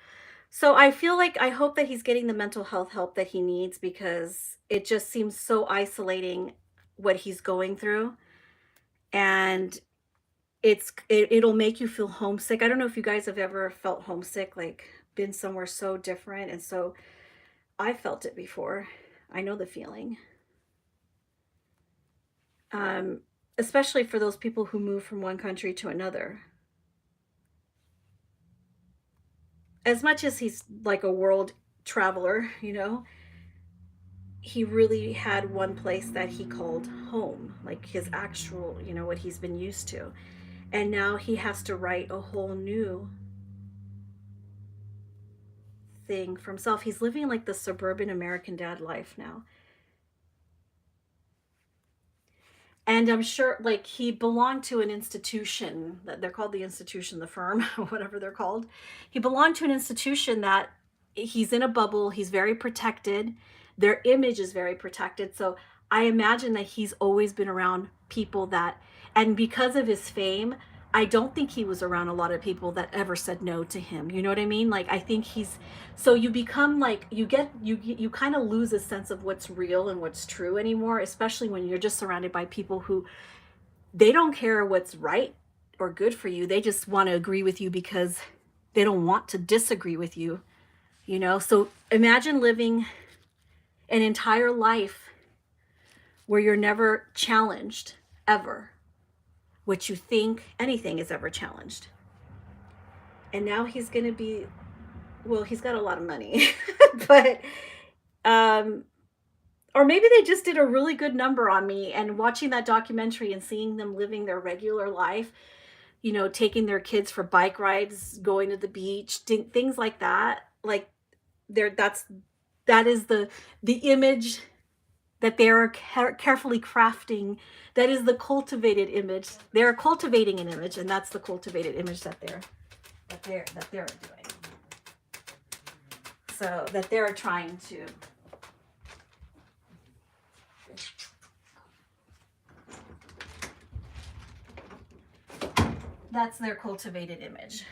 S1: So I feel like, I hope that he's getting the mental health help that he needs, because it just seems so isolating what he's going through. And it'll make you feel homesick. I don't know if you guys have ever felt homesick, like been somewhere so different. And so I felt it before. I know the feeling. Um, Especially for those people who move from one country to another. As much as he's like a world traveler, he really had one place that he called home, like his actual, what he's been used to. And now he has to write a whole new thing for himself. He's living like the suburban American dad life now. And I'm sure, like, he belonged to an institution that they're called, the institution, the firm, whatever they're called. He belonged to an institution that, he's in a bubble. He's very protected. Their image is very protected. So I imagine that he's always been around people that, and because of his fame, I don't think he was around a lot of people that ever said no to him. You know what I mean? Like, I think he's, so you become like, you kind of lose a sense of what's real and what's true anymore, especially when you're just surrounded by people who, they don't care what's right or good for you. They just want to agree with you because they don't want to disagree with you, So imagine living an entire life where you're never challenged, ever. What you think, anything is ever challenged. And now he's going to be, well, he's got a lot of money, but Or maybe they just did a really good number on me, and watching that documentary and seeing them living their regular life, you know, taking their kids for bike rides, going to the beach, things like that. Like there that is the image that they're carefully crafting. That is the cultivated image. They're cultivating an image, and that's the cultivated image that they're doing. So that they're trying to. That's their cultivated image.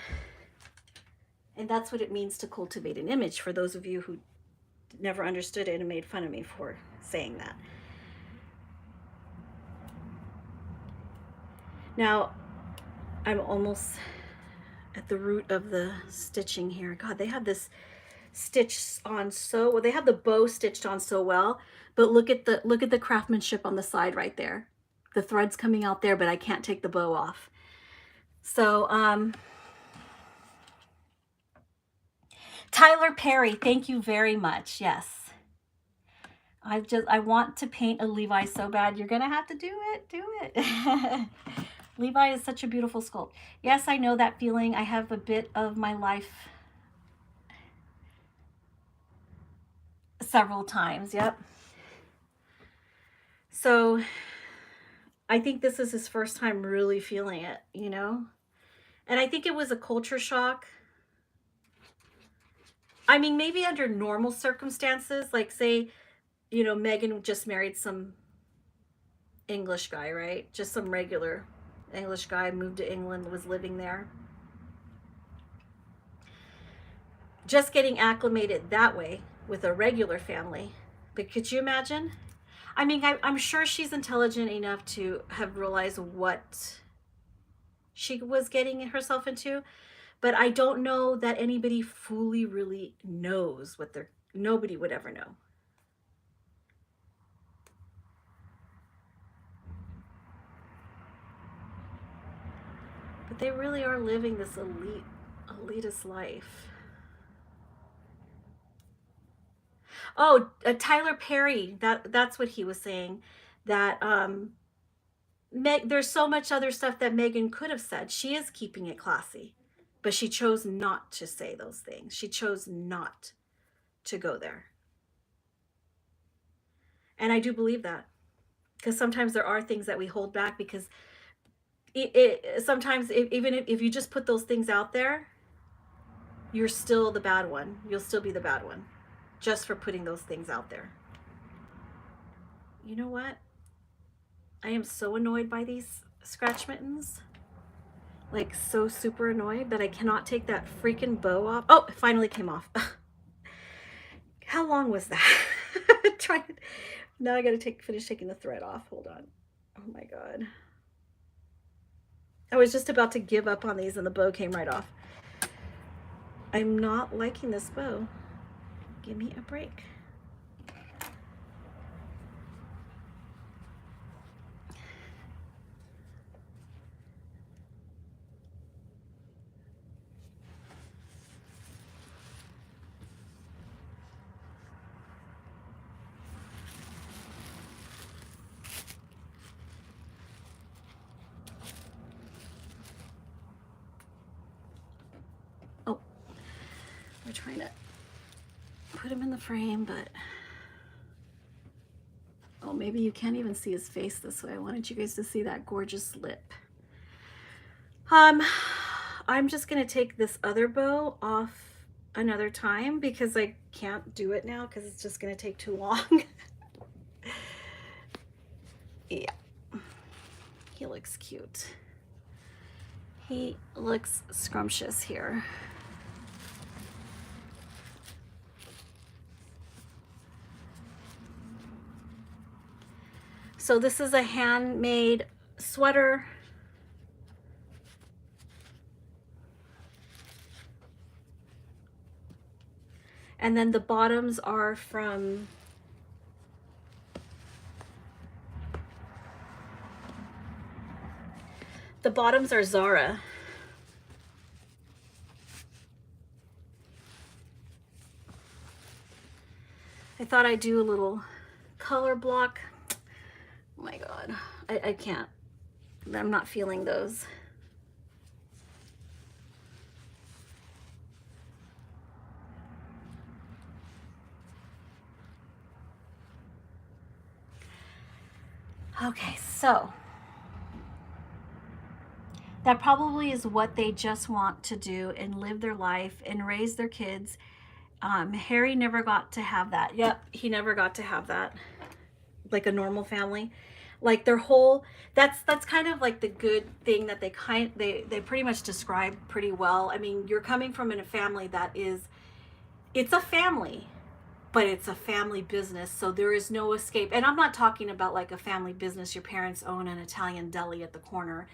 S1: And that's what it means to cultivate an image, for those of you who never understood it and made fun of me for saying that. Now, I'm almost at the root of the stitching here. God, they have this stitched on so well. They have the bow stitched on so well, but look at the craftsmanship on the side right there. The thread's coming out there, but I can't take the bow off. So, Tyler Perry, thank you very much. Yes. I want to paint a Levi so bad. You're gonna have to do it. Levi is such a beautiful sculpt. Yes, I know that feeling. I have a bit of my life several times. Yep. So I think this is his first time really feeling it, you know? And I think it was a culture shock. I mean, maybe under normal circumstances, like say, you know, Megan just married some English guy, right? Just some regular English guy, moved to England, was living there. Just getting acclimated that way with a regular family. But could you imagine? I mean, I'm sure she's intelligent enough to have realized what she was getting herself into, but I don't know that anybody fully really knows what nobody would ever know. But they really are living this elitist life. Oh, Tyler Perry, that's what he was saying, that there's so much other stuff that Megan could have said. She is keeping it classy, but she chose not to say those things. She chose not to go there. And I do believe that, because sometimes there are things that we hold back because sometimes even if you just put those things out there, you're still the bad one. You'll still be the bad one just for putting those things out there. You know what? I am so annoyed by these scratch mittens. Like, so super annoyed that I cannot take that freaking bow off. Oh, it finally came off. How long was that? Now I gotta finish taking the thread off. Hold on. Oh my God. I was just about to give up on these and the bow came right off. I'm not liking this bow. Give me a break. Oh, we're trying to put him in the frame, but oh, maybe you can't even see his face this way. I wanted you guys to see that gorgeous lip. I'm just gonna take this other bow off another time because I can't do it now because it's just gonna take too long. Yeah, he looks cute. He looks scrumptious here. So this is a handmade sweater. And then the bottoms are from Zara. I thought I'd do a little color block. Oh my God, I can't. I'm not feeling those. Okay, so that probably is what they just want to do and live their life and raise their kids. Harry never got to have that. Yep, he never got to have that, like a normal family. Like their whole, that's kind of like the good thing that they pretty much describe pretty well. I mean, you're coming from a family that is, it's a family, but it's a family business, so there is no escape. And I'm not talking about like a family business, your parents own an Italian deli at the corner,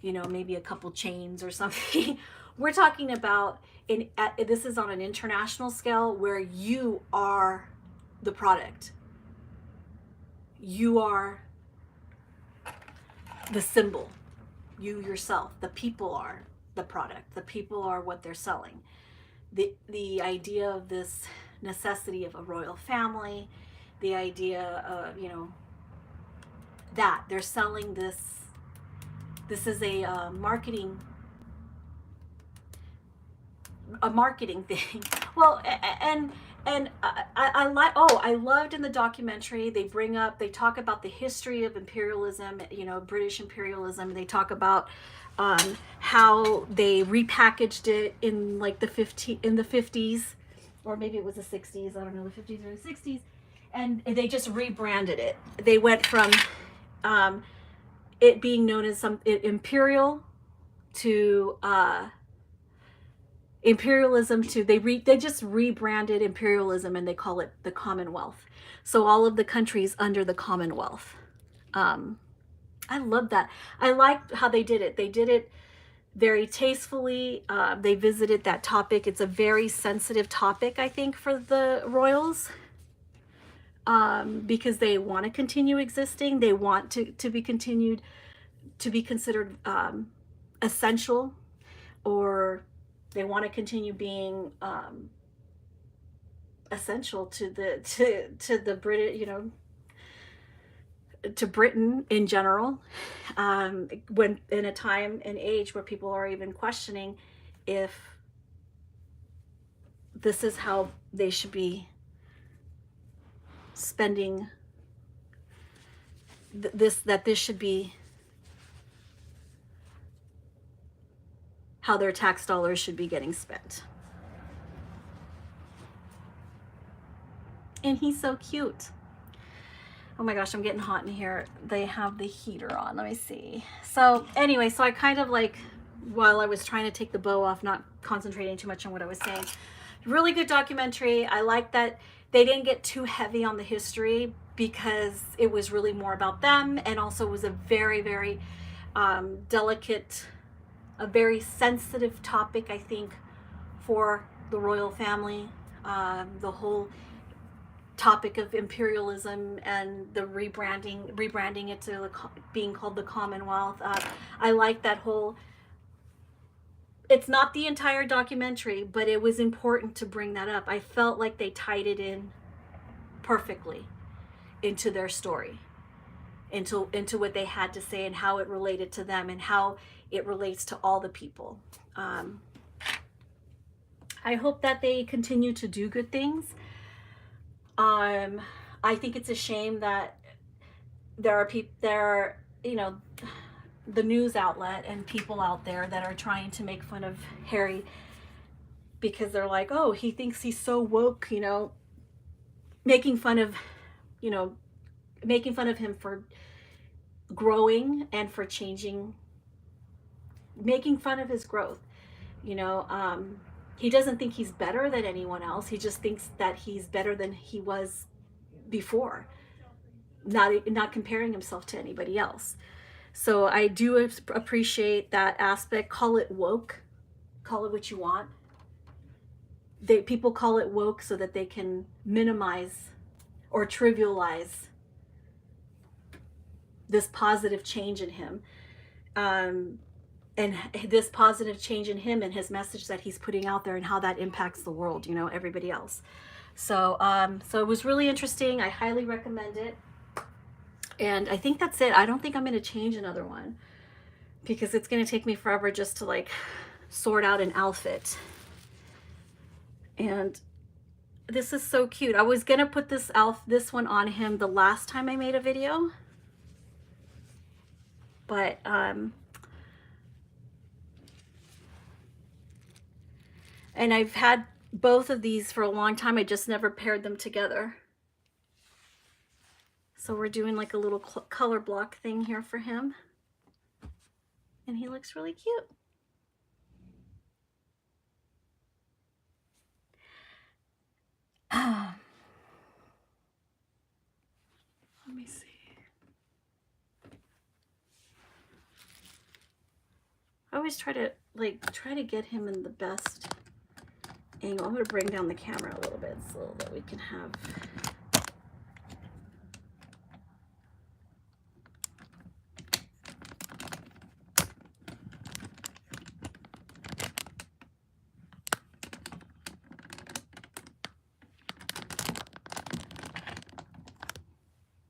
S1: you know, maybe a couple chains or something. We're talking about, this is on an international scale where you are the product. You are the symbol. You yourself, the people are the product. The people are what they're selling. The idea of this necessity of a royal family, the idea of, you know, that they're selling this. This is a marketing thing. Well, and I like, oh, I loved in the documentary, they talk about the history of imperialism, you know, British imperialism. They talk about how they repackaged it in like the 50s, or maybe it was the 60s, I don't know, the 50s or the 60s, and they just rebranded it. They went from it being known as imperial to imperialism to they just rebranded imperialism and they call it the Commonwealth. So all of the countries under the Commonwealth. I love that. I liked how they did it. They did it very tastefully. They visited that topic. It's a very sensitive topic, I think, for the royals, because they want to continue existing. They want to be continued to be considered essential, or they want to continue being essential to the British, you know, to Britain in general, when in a time and age where people are even questioning if this is how they should be spending that this should be how their tax dollars should be getting spent. And he's so cute. Oh my gosh, I'm getting hot in here. They have the heater on. Let me see. So anyway, so I kind of like, while I was trying to take the bow off, not concentrating too much on what I was saying. Really good documentary. I like that they didn't get too heavy on the history because it was really more about them, and also was a very, very delicate, a very sensitive topic, I think, for the royal family. The whole topic of imperialism and the rebranding it to being called the Commonwealth. I like that whole, it's not the entire documentary, but it was important to bring that up. I felt like they tied it in perfectly into their story, into what they had to say and how it related to them and how it relates to all the people. I hope that they continue to do good things. I think it's a shame that there are, you know, the news outlet and people out there that are trying to make fun of Harry because they're like, oh, he thinks he's so woke, you know, making fun of him for growing and for changing, making fun of his growth. You know, he doesn't think he's better than anyone else. He just thinks that he's better than he was before, not comparing himself to anybody else. So I do appreciate that aspect. Call it woke, call it what you want. People call it woke so that they can minimize or trivialize this positive change in him, and this positive change in him and his message that he's putting out there and how that impacts the world, you know, everybody else. So, so it was really interesting. I highly recommend it. And I think that's it. I don't think I'm going to change another one because it's going to take me forever just to like sort out an outfit. And this is so cute. I was going to put this one on him the last time I made a video. But, and I've had both of these for a long time. I just never paired them together. So we're doing like a little color block thing here for him. And he looks really cute. Let me see. I always try to get him in the best angle. I'm going to bring down the camera a little bit so that we can have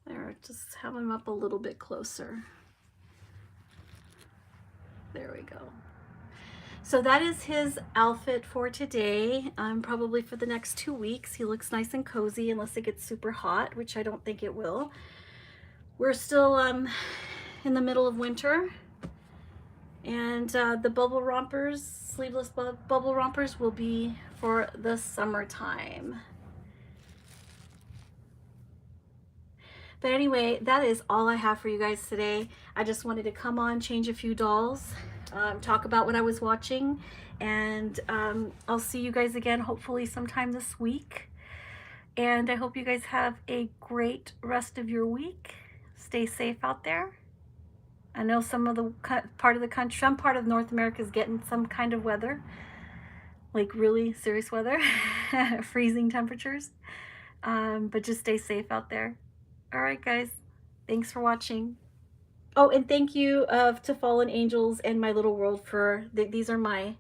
S1: there, just have him up a little bit closer. There we go. So that is his outfit for today. Probably for the next 2 weeks. He looks nice and cozy unless it gets super hot, which I don't think it will. We're still in the middle of winter. And the bubble rompers, sleeveless bubble rompers, will be for the summertime. But anyway, that is all I have for you guys today. I just wanted to come on, change a few dolls, talk about what I was watching, and I'll see you guys again hopefully sometime this week. And I hope you guys have a great rest of your week. Stay safe out there. I know some of the part of the country, some part of North America is getting some kind of weather, like really serious weather, freezing temperatures. But just stay safe out there. All right, guys. Thanks for watching. Oh, and thank you to Fallen Angels and My Little World for these are my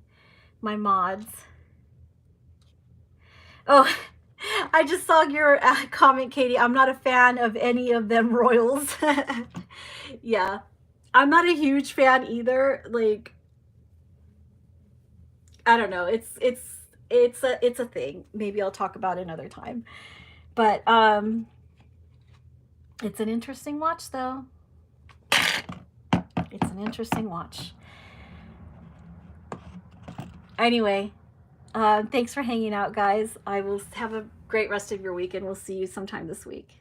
S1: mods. Oh, I just saw your comment, Katie. I'm not a fan of any of them royals. Yeah, I'm not a huge fan either. Like, I don't know. It's a thing. Maybe I'll talk about it another time. But it's an interesting watch, though. It's an interesting watch. Anyway, thanks for hanging out, guys. I will have a great rest of your week, and we'll see you sometime this week.